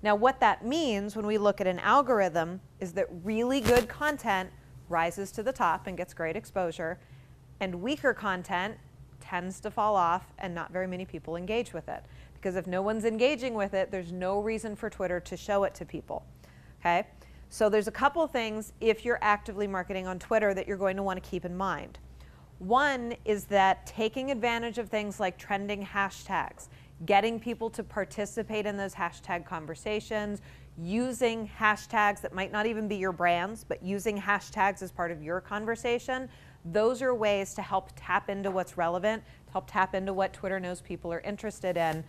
Now what that means when we look at an algorithm is that really good content rises to the top and gets great exposure, and weaker content tends to fall off and not very many people engage with it. Because if no one's engaging with it, there's no reason for Twitter to show it to people, okay? So there's a couple things if you're actively marketing on Twitter that you're going to want to keep in mind. One is that taking advantage of things like trending hashtags, getting people to participate in those hashtag conversations, using hashtags that might not even be your brands, but using hashtags as part of your conversation, those are ways to help tap into what's relevant, to help tap into what Twitter knows people are interested in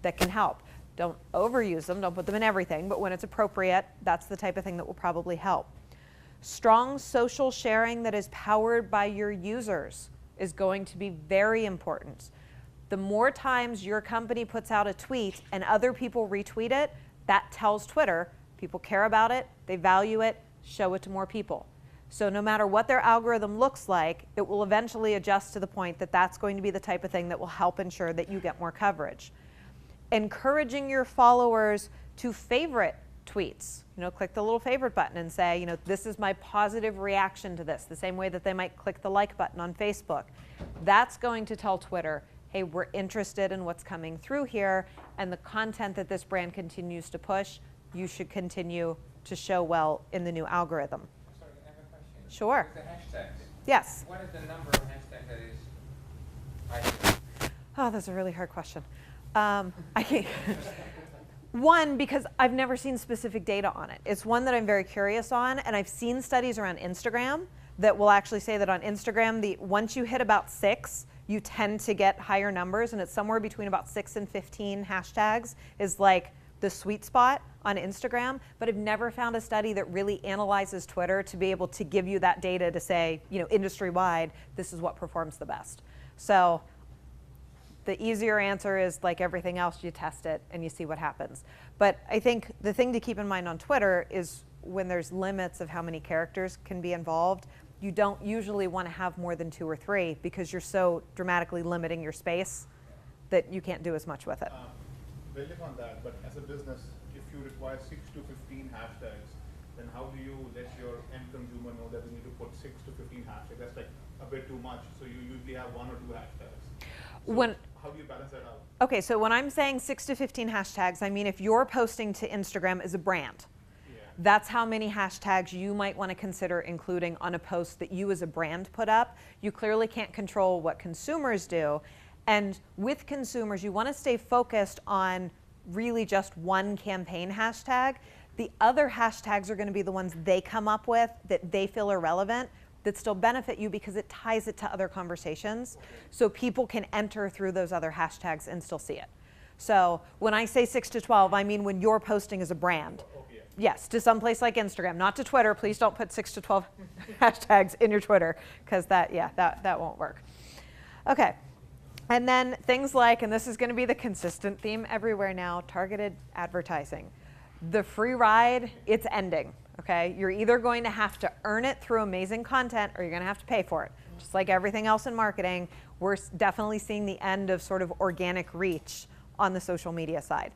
that can help. Don't overuse them, don't put them in everything, but when it's appropriate, that's the type of thing that will probably help. Strong social sharing that is powered by your users is going to be very important. The more times your company puts out a tweet and other people retweet it, that tells Twitter people care about it, they value it, show it to more people. So no matter what their algorithm looks like, it will eventually adjust to the point that that's going to be the type of thing that will help ensure that you get more coverage. Encouraging your followers to favorite tweets. Click the little favorite button and say, this is my positive reaction to this, the same way that they might click the like button on Facebook. That's going to tell Twitter, hey, we're interested in what's coming through here, and the content that this brand continues to push, you should continue to show well in the new algorithm. Sorry, I have a question. Sure. The hashtags. Yes. What is the number of hashtags that is ideal? Oh, that's a really hard question. I can't. One, because I've never seen specific data on it. It's one that I'm very curious on, and I've seen studies around Instagram that will actually say that on Instagram, once you hit about 6, you tend to get higher numbers, and it's somewhere between about 6 and 15 hashtags is like the sweet spot on Instagram, but I've never found a study that really analyzes Twitter to be able to give you that data to say, industry-wide, this is what performs the best. So the easier answer is, like everything else, you test it and you see what happens. But I think the thing to keep in mind on Twitter is when there's limits of how many characters can be involved, you don't usually want to have more than 2 or 3 because you're so dramatically limiting your space that you can't do as much with it. Building on that, but as a business, if you require 6 to 15 hashtags, then how do you let your end consumer know that we need to put 6 to 15 hashtags? That's like a bit too much. So you usually have 1 or 2 hashtags. So how do you balance that out? Okay, so when I'm saying 6 to 15 hashtags, I mean if you're posting to Instagram as a brand, that's how many hashtags you might want to consider including on a post that you as a brand put up. You clearly can't control what consumers do. And with consumers, you want to stay focused on really just one campaign hashtag. The other hashtags are going to be the ones they come up with that they feel are relevant, that still benefit you because it ties it to other conversations. So people can enter through those other hashtags and still see it. So when I say 6 to 12, I mean when you're posting as a brand. Yes, to some place like Instagram, not to Twitter. Please don't put 6 to 12 hashtags in your Twitter because that won't work. Okay, and then things like, and this is going to be the consistent theme everywhere now, targeted advertising. The free ride, it's ending. Okay, you're either going to have to earn it through amazing content or you're going to have to pay for it. Just like everything else in marketing, we're definitely seeing the end of sort of organic reach on the social media side.